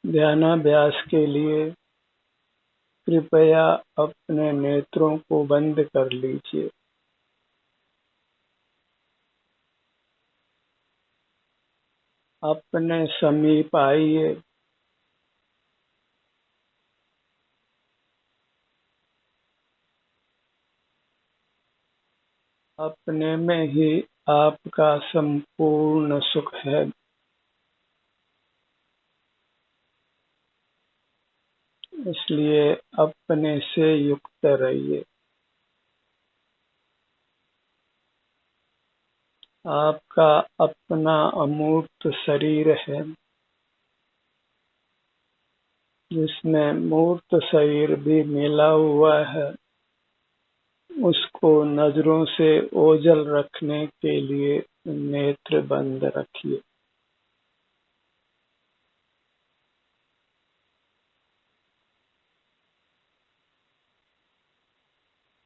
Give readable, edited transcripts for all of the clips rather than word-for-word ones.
ध्यानाभ्यास के लिए कृपया अपने नेत्रों को बंद कर लीजिए। अपने समीप आइए। अपने में ही आपका संपूर्ण सुख है। इसलिए अपने से युक्त रहिए। आपका अपना अमूर्त शरीर है, जिसमें मूर्त शरीर भी मिला हुआ है। उसको नजरों से ओझल रखने के लिए नेत्र बंद रखिए।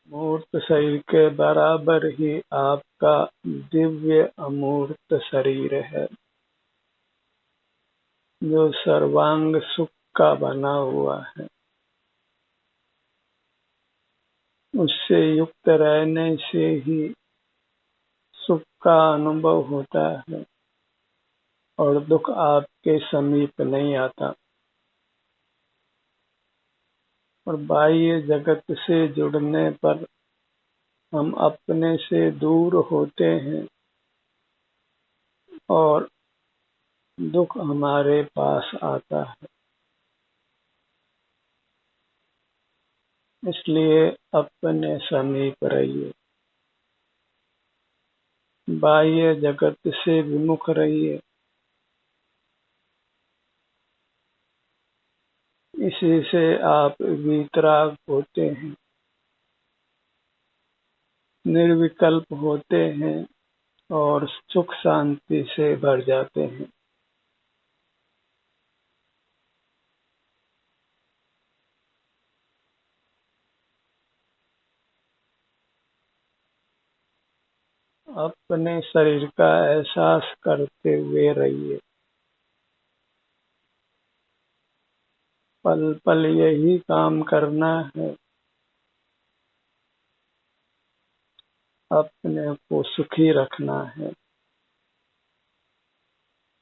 मूर्त शरीर के बराबर ही आपका दिव्य अमूर्त शरीर है, जो सर्वांग सुख का बना हुआ है। उससे युक्त रहने से ही सुख का अनुभव होता है और दुख आपके समीप नहीं आता। और बाह्य जगत से जुड़ने पर हम अपने से दूर होते हैं और दुख हमारे पास आता है। इसलिए अपने समीप रहिए। बाह्य जगत से विमुख रहिए। इसी से आप वीतराग होते हैं, निर्विकल्प होते हैं और सुख शांति से भर जाते हैं। अपने शरीर का एहसास करते हुए रहिए। पल पल यही काम करना है। अपने को सुखी रखना है,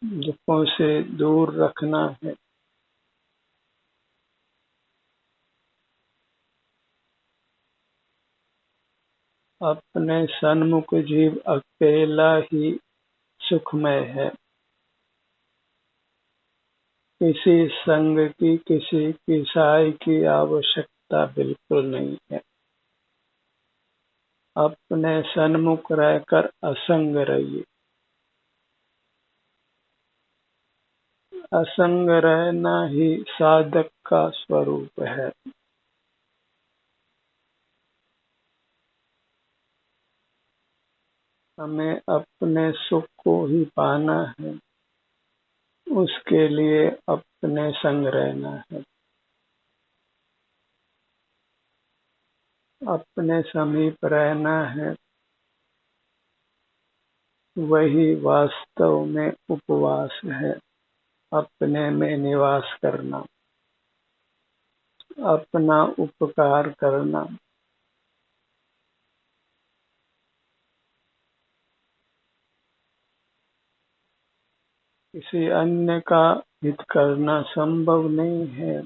दुखों से दूर रखना है। अपने सन्मुख जीव अकेला ही सुखमय है। किसी संग की, किसी की सहाय की आवश्यकता बिल्कुल नहीं है। अपने सन्मुख रहकर असंग रहिए। असंग रहना ही साधक का स्वरूप है। हमें अपने सुख को ही पाना है। उसके लिए अपने संग रहना है। अपने समीप रहना है। वही वास्तव में उपवास है। अपने में निवास करना, अपना उपकार करना। किसी अन्य का हित करना संभव नहीं है,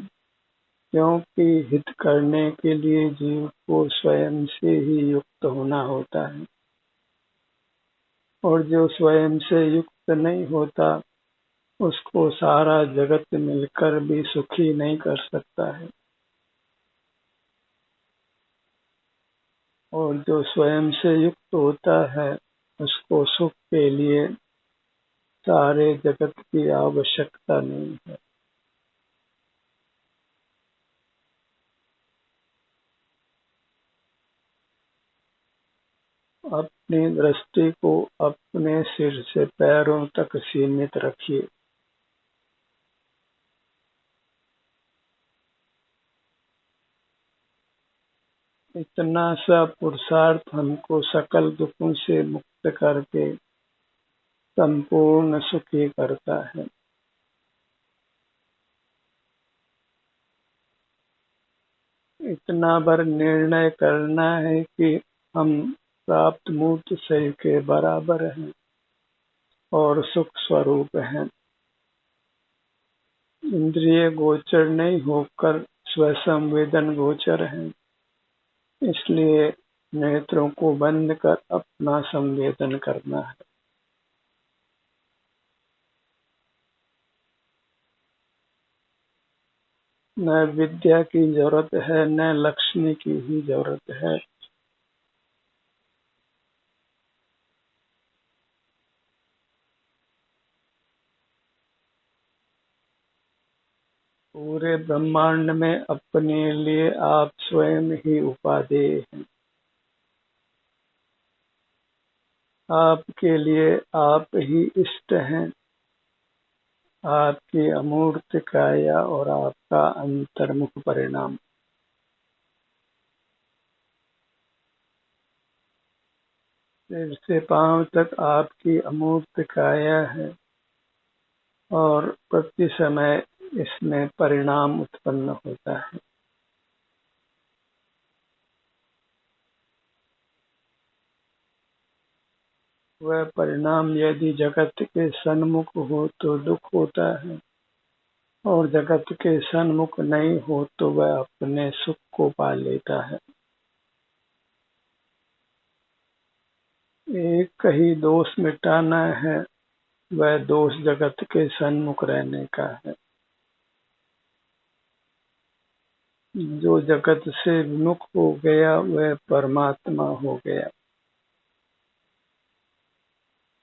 क्योंकि हित करने के लिए जीव को स्वयं से ही युक्त होना होता है। और जो स्वयं से युक्त नहीं होता, उसको सारा जगत मिलकर भी सुखी नहीं कर सकता है। और जो स्वयं से युक्त होता है, उसको सुख के लिए सारे जगत की आवश्यकता नहीं है। अपनी दृष्टि को अपने सिर से पैरों तक सीमित रखिए। इतना सा पुरुषार्थ हमको सकल दुखों से मुक्त करके संपूर्ण सुखी करता है। इतना बार निर्णय करना है कि हम प्राप्त मूर्त शरीर के बराबर हैं और सुख स्वरूप हैं। इंद्रिय गोचर नहीं होकर स्वसंवेदन गोचर हैं, इसलिए नेत्रों को बंद कर अपना संवेदन करना है। न विद्या की जरूरत है, न लक्ष्मी की ही जरूरत है। पूरे ब्रह्मांड में अपने लिए आप स्वयं ही उपादेय हैं। आपके लिए आप ही इष्ट हैं। आपकी अमूर्त काया और आपका अंतर्मुख परिणाम। सिर से पांव तक आपकी अमूर्त काया है और प्रति समय इसमें परिणाम उत्पन्न होता है। वह परिणाम यदि जगत के सन्मुख हो तो दुख होता है, और जगत के सन्मुख नहीं हो तो वह अपने सुख को पा लेता है। एक ही दोष मिटाना है, वह दोष जगत के सन्मुख रहने का है। जो जगत से विमुख हो गया वह परमात्मा हो गया।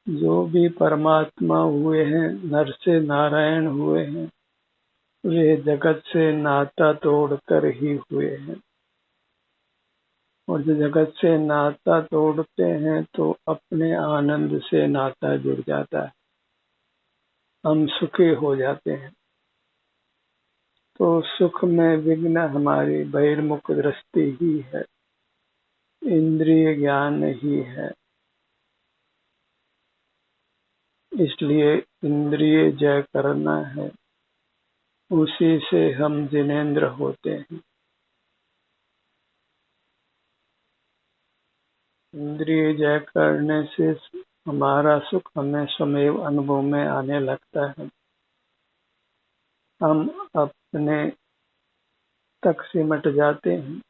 जो भी परमात्मा हुए हैं, नर से नारायण हुए हैं, वे जगत से नाता तोड़कर ही हुए हैं। और जो जगत से नाता तोड़ते हैं तो अपने आनंद से नाता जुड़ जाता है, हम सुखी हो जाते हैं। तो सुख में विघ्न हमारी बहिर्मुख दृष्टि ही है, इंद्रिय ज्ञान ही है। इसलिए इंद्रिय जय करना है, उसी से हम जिनेंद्र होते हैं। इंद्रिय जय करने से हमारा सुख हमें स्वमेव अनुभव में आने लगता है। हम अपने तक सिमट जाते हैं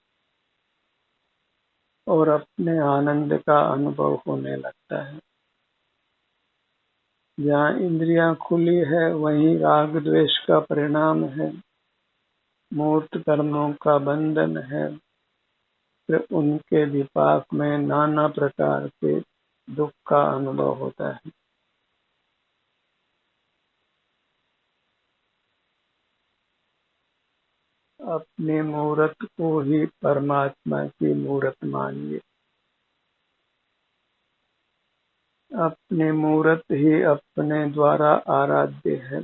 और अपने आनंद का अनुभव होने लगता है। जहाँ इंद्रियां खुली है वहीं राग द्वेष का परिणाम है, मूर्त कर्मों का बंधन है, फिर उनके विपाक में नाना प्रकार के दुख का अनुभव होता है। अपने मूर्त को ही परमात्मा की मूर्त मानिए। अपने मूर्त ही अपने द्वारा आराध्य है।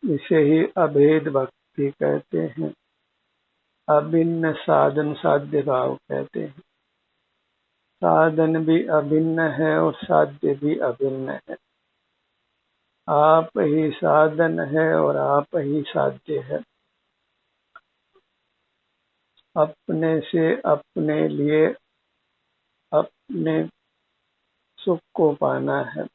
इसे ही अभेद भक्ति कहते हैं, अभिन्न साधन साध्य भाव कहते हैं। साधन भी अभिन्न है और साध्य भी अभिन्न है। आप ही साधन है और आप ही साध्य है। अपने से अपने लिए अपने सुख को पाना है।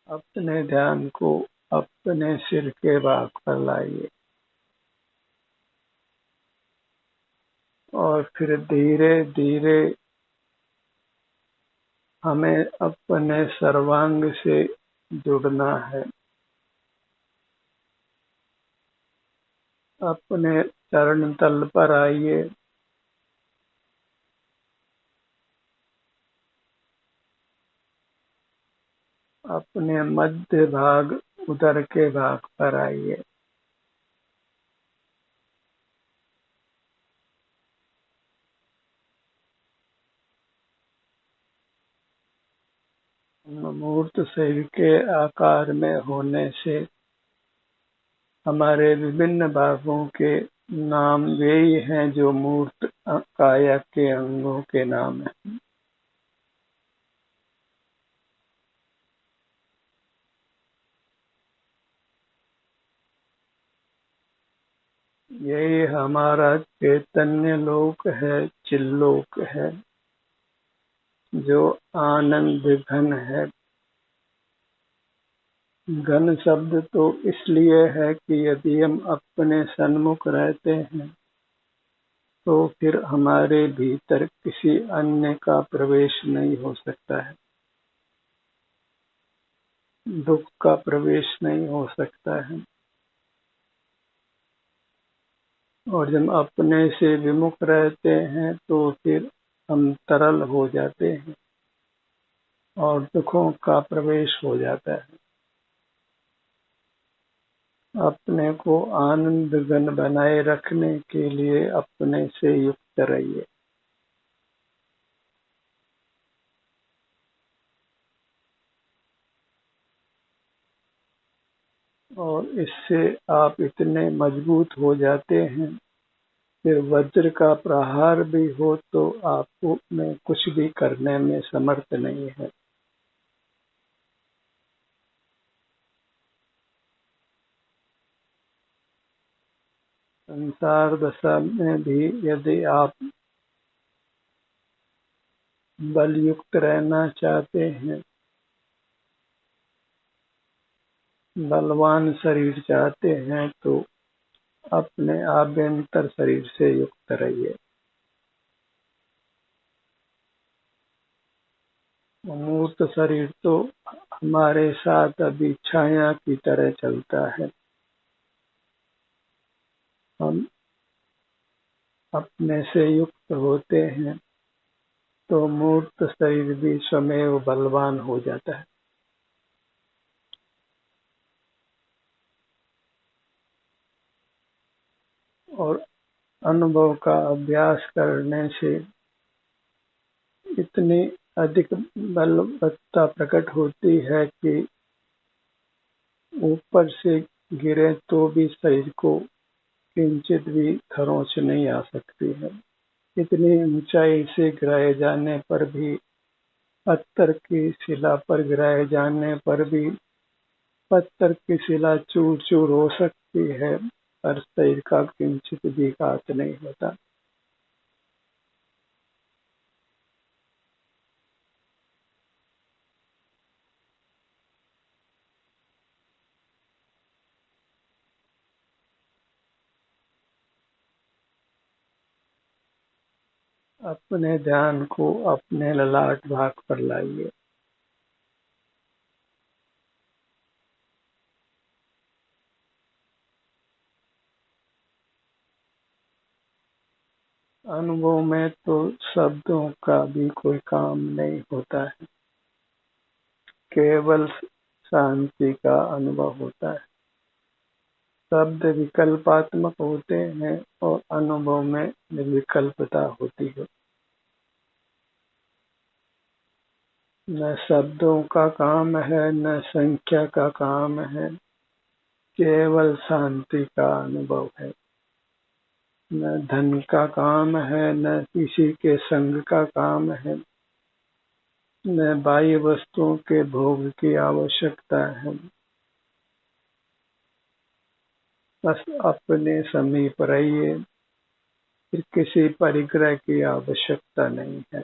अपने ध्यान को अपने सिर के भाग पर लाइए और फिर धीरे धीरे हमें अपने सर्वांग से जुड़ना है। अपने चरण तल पर आइए, अपने मध्य भाग उदर के भाग पर आइए। मूर्त शरीर के आकार में होने से हमारे विभिन्न भागों के नाम वे ही हैं जो मूर्त काया के अंगों के नाम है। यही हमारा चैतन्य लोक है, चिल्लोक है, जो आनंद घन है। घन शब्द तो इसलिए है कि यदि हम अपने सन्मुख रहते हैं तो फिर हमारे भीतर किसी अन्य का प्रवेश नहीं हो सकता है, दुख का प्रवेश नहीं हो सकता है। और जब अपने से विमुख रहते हैं तो फिर हम तरल हो जाते हैं और दुखों का प्रवेश हो जाता है। अपने को आनंद घन बनाए रखने के लिए अपने से युक्त रहिए। और इससे आप इतने मजबूत हो जाते हैं, फिर वज्र का प्रहार भी हो तो आपको में कुछ भी करने में समर्थ नहीं है। संसार दशा में भी यदि आप बलयुक्त रहना चाहते हैं, बलवान शरीर चाहते हैं, तो अपने आभ्यंतर शरीर से युक्त रहिए। मूर्त शरीर तो हमारे साथ अभी छाया की तरह चलता है। हम अपने से युक्त होते हैं तो मूर्त शरीर भी स्वमेव बलवान हो जाता है। और अनुभव का अभ्यास करने से इतनी अधिक बलवत्ता प्रकट होती है कि ऊपर से गिरे तो भी शरीर को किंचित भी खरोंच नहीं आ सकती है। इतनी ऊंचाई से गिराए जाने पर भी, पत्थर की शिला पर गिराए जाने पर भी पत्थर की शिला चूर चूर हो सकती है, पर शरीर का किंचित भी घात नहीं होता। अपने ध्यान को अपने ललाट भाग पर लाइए। अनुभव में तो शब्दों का भी कोई काम नहीं होता है, केवल शांति का अनुभव होता है। शब्द विकल्पात्मक होते हैं और अनुभव में निर्विकल्पता होती है। न शब्दों का काम है, न संख्या का काम है, केवल शांति का अनुभव है। न धन का काम है, न किसी के संग का काम है, न बाह्य वस्तुओं के भोग की आवश्यकता है। बस अपने समीप रहिए, फिर किसी परिग्रह की आवश्यकता नहीं है।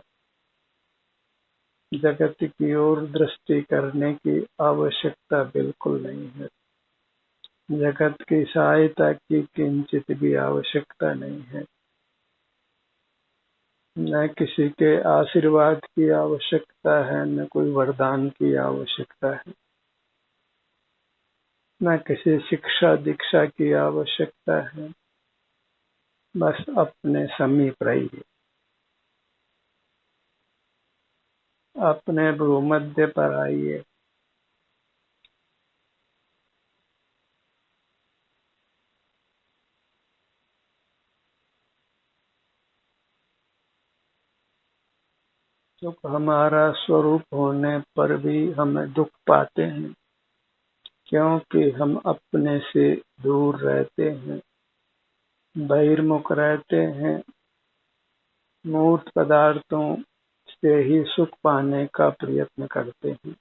जगत की ओर दृष्टि करने की आवश्यकता बिल्कुल नहीं है। जगत की सहायता की किंचित भी आवश्यकता नहीं है। न किसी के आशीर्वाद की आवश्यकता है, न कोई वरदान की आवश्यकता है, न किसी शिक्षा दीक्षा की आवश्यकता है। बस अपने समीप रहिए, अपने भूमध्य पर आइए। दुख हमारा स्वरूप होने पर भी हमें दुख पाते हैं, क्योंकि हम अपने से दूर रहते हैं। बहिर्मुख रहते हैं, मूर्त पदार्थों से ही सुख पाने का प्रयत्न करते हैं,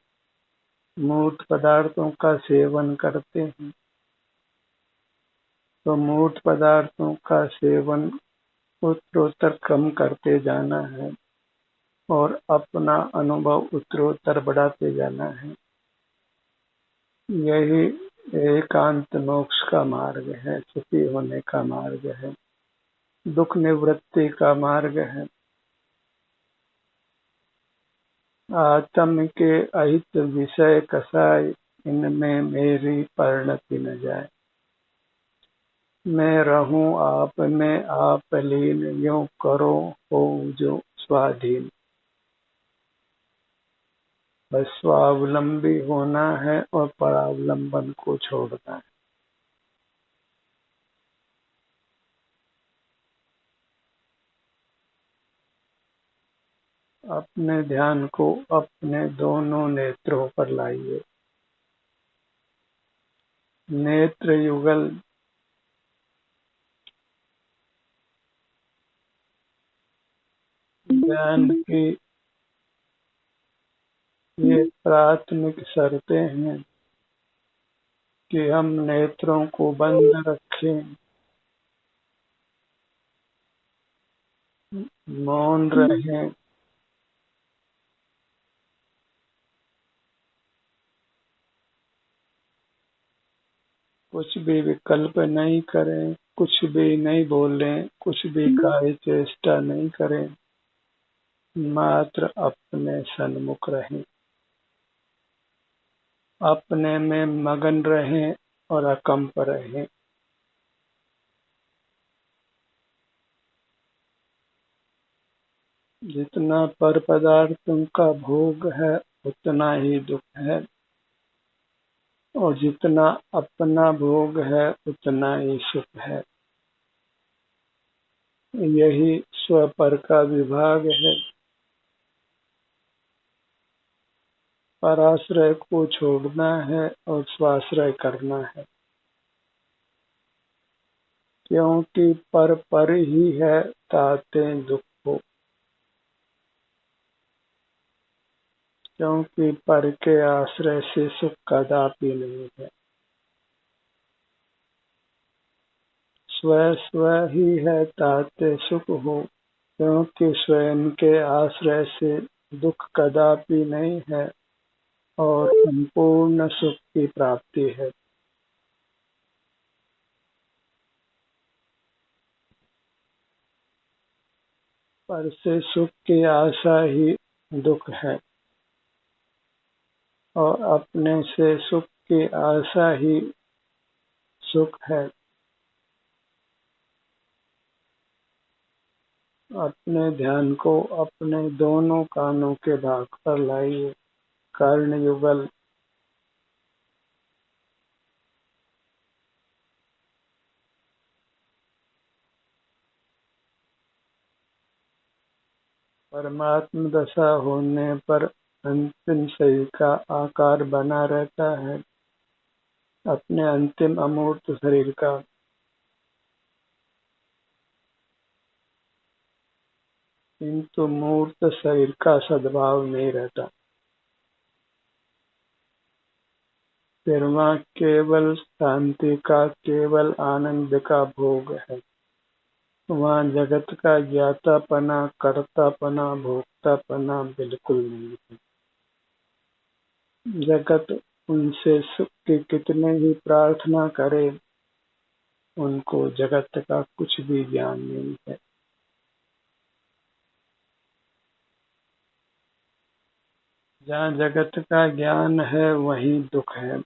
मूर्त पदार्थों का सेवन करते हैं। तो मूर्त पदार्थों का सेवन उत्तरोत्तर कम करते जाना है और अपना अनुभव उत्तरोत्तर बढ़ाते जाना है। यही एकांत मोक्ष का मार्ग है, सुखी होने का मार्ग है, दुख निवृत्ति का मार्ग है। आत्म के अहित विषय कसाय, इनमें मेरी परिणति न जाए। मैं रहूं आप में आप लीन, यूं करो हो जो स्वाधीन। बस स्वावलंबी होना है और परावलंबन को छोड़ना है। अपने ध्यान को अपने दोनों नेत्रों पर लाइए। नेत्र युगल ध्यान की ये प्राथमिक शर्तें हैं कि हम नेत्रों को बंद रखें, मौन रहें, कुछ भी विकल्प नहीं करें, कुछ भी नहीं बोलें, कुछ भी कार्य चेष्टा नहीं करें, मात्र अपने सन्मुख रहें, अपने में मगन रहें और अकंप रहें। जितना पर पदार्थों का भोग है उतना ही दुख है, और जितना अपना भोग है उतना ही सुख है। यही स्वपर का विभाग है। पराश्रय को छोड़ना है और स्वाश्रय करना है, क्योंकि पर ही है ताते दुख हो, क्योंकि पर के आश्रय से सुख कदापि नहीं है। स्व स्व ही है ताते सुख हो, क्योंकि स्वयं के आश्रय से दुख कदापि नहीं है और संपूर्ण सुख की प्राप्ति है। पर से सुख की आशा ही दुख है और अपने से सुख की आशा ही सुख है। अपने ध्यान को अपने दोनों कानों के भाग पर लाइए। कर्ण युगल परमात्म दशा होने पर अंतिम शरीर का आकार बना रहता है, अपने अंतिम अमूर्त शरीर का। किंतु मूर्त शरीर का सद्भाव नहीं रहता। फिर वहाँ केवल शांति का, केवल आनंद का भोग है। वहाँ जगत का ज्ञातापना, कर्तापना, भोक्तापना बिल्कुल नहीं है। जगत उनसे सुख की कितने ही प्रार्थना करे, उनको जगत का कुछ भी ज्ञान नहीं है। जहाँ जगत का ज्ञान है वहीं दुख है।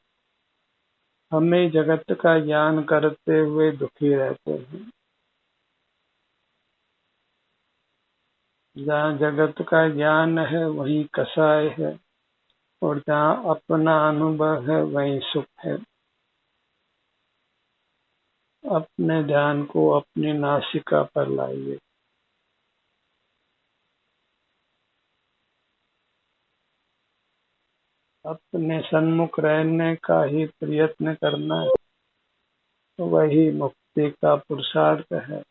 हमें जगत का ज्ञान करते हुए दुखी रहते हैं। जहाँ जगत का ज्ञान है वहीं कसाय है, और जहाँ अपना अनुभव है वहीं सुख है। अपने ध्यान को अपनी नासिका पर लाइए। अपने सन्मुख रहने का ही प्रयत्न करना है, वही मुक्ति मुक्ति का पुरुषार्थ है।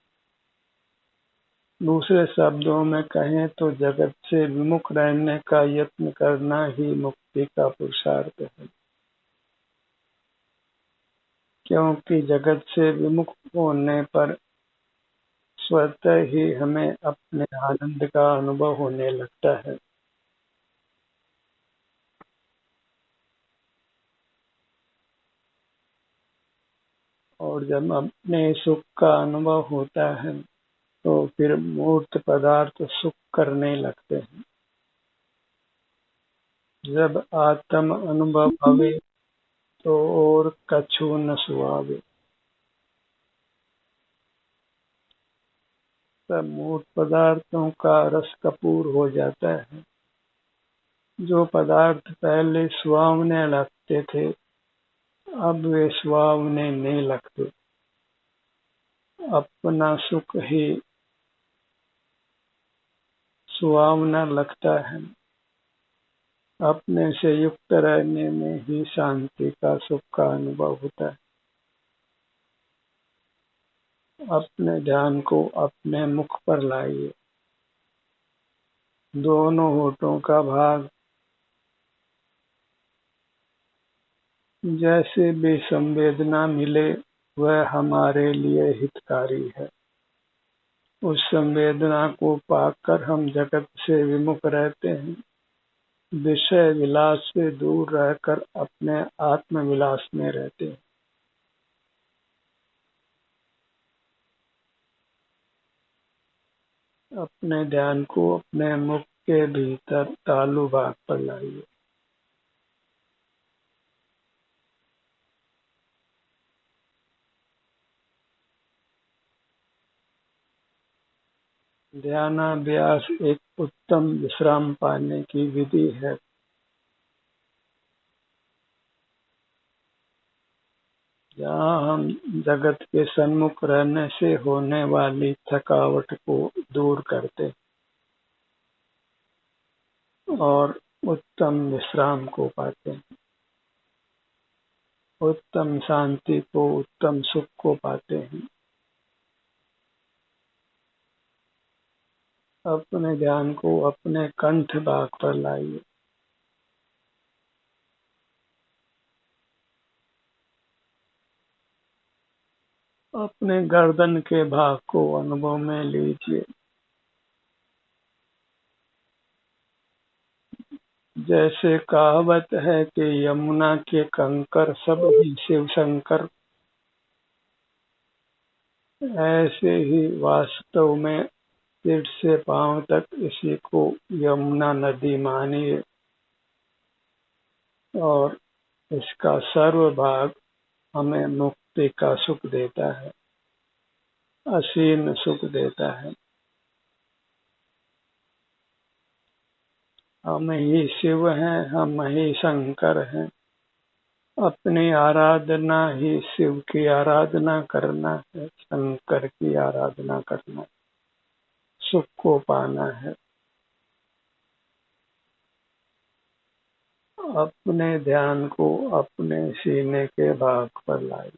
दूसरे शब्दों में कहें तो जगत से विमुख रहने का यत्न करना ही मुक्ति का पुरुषार्थ है, क्योंकि जगत से विमुख होने पर स्वतः ही हमें अपने आनंद का अनुभव होने लगता है। और जब अपने सुख का अनुभव होता है तो फिर मूर्त पदार्थ सुख करने लगते हैं। जब आत्म अनुभव हवे तो और कछु न सुहावे। तब मूर्त पदार्थों का रस कपूर हो जाता है। जो पदार्थ पहले सुहावने लगते थे अब वे सुहावने नहीं लगते। अपना सुख ही सुहावना लगता है। अपने से युक्त रहने में ही शांति का सुख का अनुभव होता है। अपने ध्यान को अपने मुख पर लाइए। दोनों होठों का भाग जैसे भी संवेदना मिले वह हमारे लिए हितकारी है। उस संवेदना को पाकर हम जगत से विमुख रहते हैं। विषय विलास से दूर रहकर अपने आत्म विलास में रहते हैं। अपने ध्यान को अपने मुख के भीतर तालु भाग पर लाइए। ध्यानाभ्यास एक उत्तम विश्राम पाने की विधि है। जहाँ हम जगत के सन्मुख रहने से होने वाली थकावट को दूर करते और उत्तम विश्राम को पाते हैं। उत्तम शांति को, उत्तम सुख को पाते हैं। अपने ध्यान को अपने कंठ भाग पर लाइए। अपने गर्दन के भाग को अनुभव में लीजिए। जैसे कहावत है कि यमुना के कंकर सब ही शिव शंकर, ऐसे ही वास्तव में सिर से पांव तक इसी को यमुना नदी मानिए और इसका सर्व भाग हमें मुक्ति का सुख देता है, असीम सुख देता है। हम ही शिव हैं, हम ही शंकर हैं। अपनी आराधना ही शिव की आराधना करना है, शंकर की आराधना करना, सुख को पाना है। अपने ध्यान को अपने सीने के भाग पर लाए।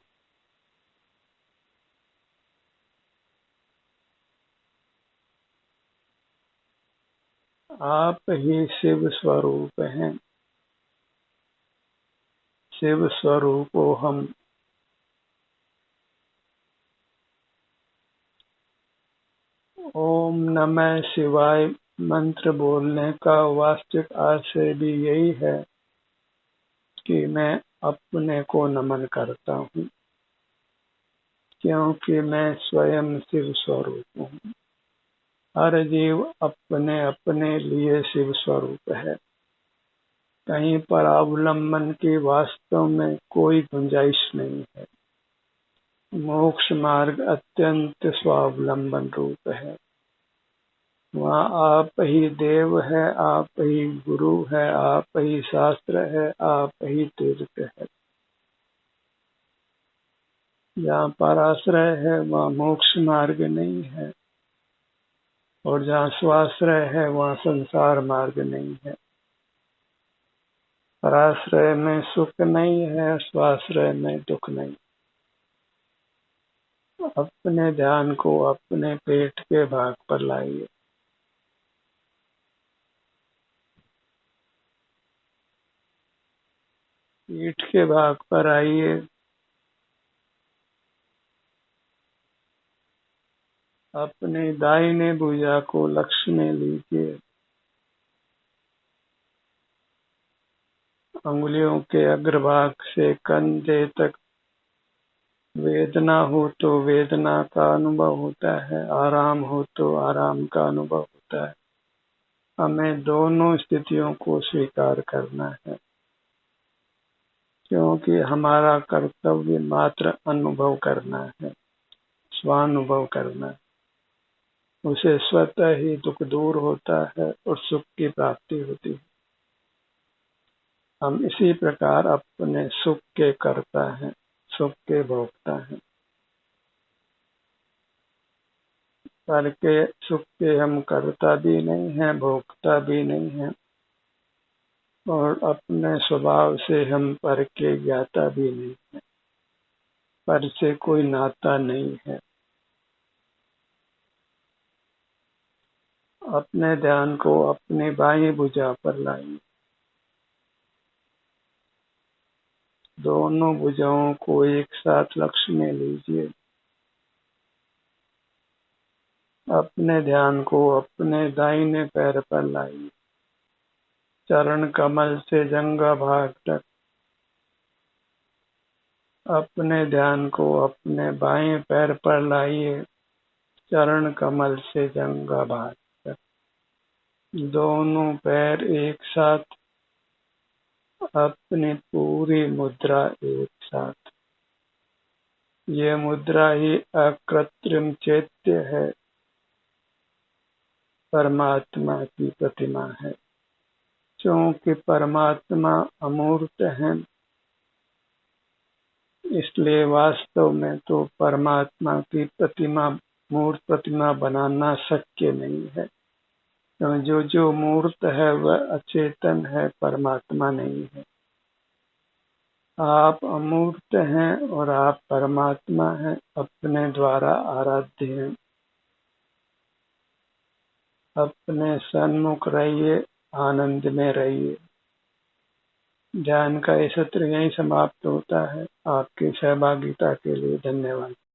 आप ही शिव स्वरूप हैं। शिव स्वरूप को हम ओम नमः शिवाय मंत्र बोलने का वास्तविक आशय भी यही है कि मैं अपने को नमन करता हूँ, क्योंकि मैं स्वयं शिव स्वरूप हूँ। हर जीव अपने अपने लिए शिव स्वरूप है। कहीं पर अवलंबन की वास्तव में कोई गुंजाइश नहीं है। मोक्ष मार्ग अत्यंत स्वावलंबन रूप है। वहाँ आप ही देव है, आप ही गुरु है, आप ही शास्त्र है, आप ही तीर्थ है। जहाँ पर आश्रय है वहाँ मोक्ष मार्ग नहीं है, और जहाँ स्वाश्रय है वहाँ संसार मार्ग नहीं है। पराश्रय में सुख नहीं है, स्वाश्रय में दुख नहीं। अपने ध्यान को अपने पेट के भाग पर लाइए। पीठ के भाग पर आइए। अपने दाहिने भुजा को लक्ष्य में लीजिए। अंगुलियों के अग्रभाग से कंधे तक वेदना हो तो वेदना का अनुभव होता है, आराम हो तो आराम का अनुभव होता है। हमें दोनों स्थितियों को स्वीकार करना है, क्योंकि हमारा कर्तव्य मात्र अनुभव करना है, स्वानुभव करना है। उसे स्वतः ही दुख दूर होता है और सुख की प्राप्ति होती है। हम इसी प्रकार अपने सुख के कर्ता हैं, सुख के भोक्ता हैं। पर के सुख के हम कर्ता भी नहीं हैं, भोक्ता भी नहीं हैं, और अपने स्वभाव से हम पर के ज्ञाता भी नहीं हैं। पर से कोई नाता नहीं है। अपने ध्यान को अपनी बाईं भुजा पर लाइए। दोनों भुजाओं को एक साथ लक्ष्य में लीजिए। अपने ध्यान को अपने दाहिने पैर पर लाइए। चरण कमल से जंघा भाग तक। अपने ध्यान को अपने बाएं पैर पर लाइए। चरण कमल से जंघा भाग तक। दोनों पैर एक साथ। अपनी पूरी मुद्रा एक साथ। ये मुद्रा ही अकृत्रिम चैत्य है, परमात्मा की प्रतिमा है। क्योंकि परमात्मा अमूर्त है, इसलिए वास्तव में तो परमात्मा की प्रतिमा, मूर्त प्रतिमा बनाना शक्य नहीं है। तो जो मूर्त है वह अचेतन है, परमात्मा नहीं है। आप अमूर्त हैं और आप परमात्मा हैं, अपने द्वारा आराध्य हैं। अपने सन्मुख रहिए, आनंद में रहिए। ध्यान का ये सत्र यहीं समाप्त होता है। आपकी सहभागिता के लिए धन्यवाद।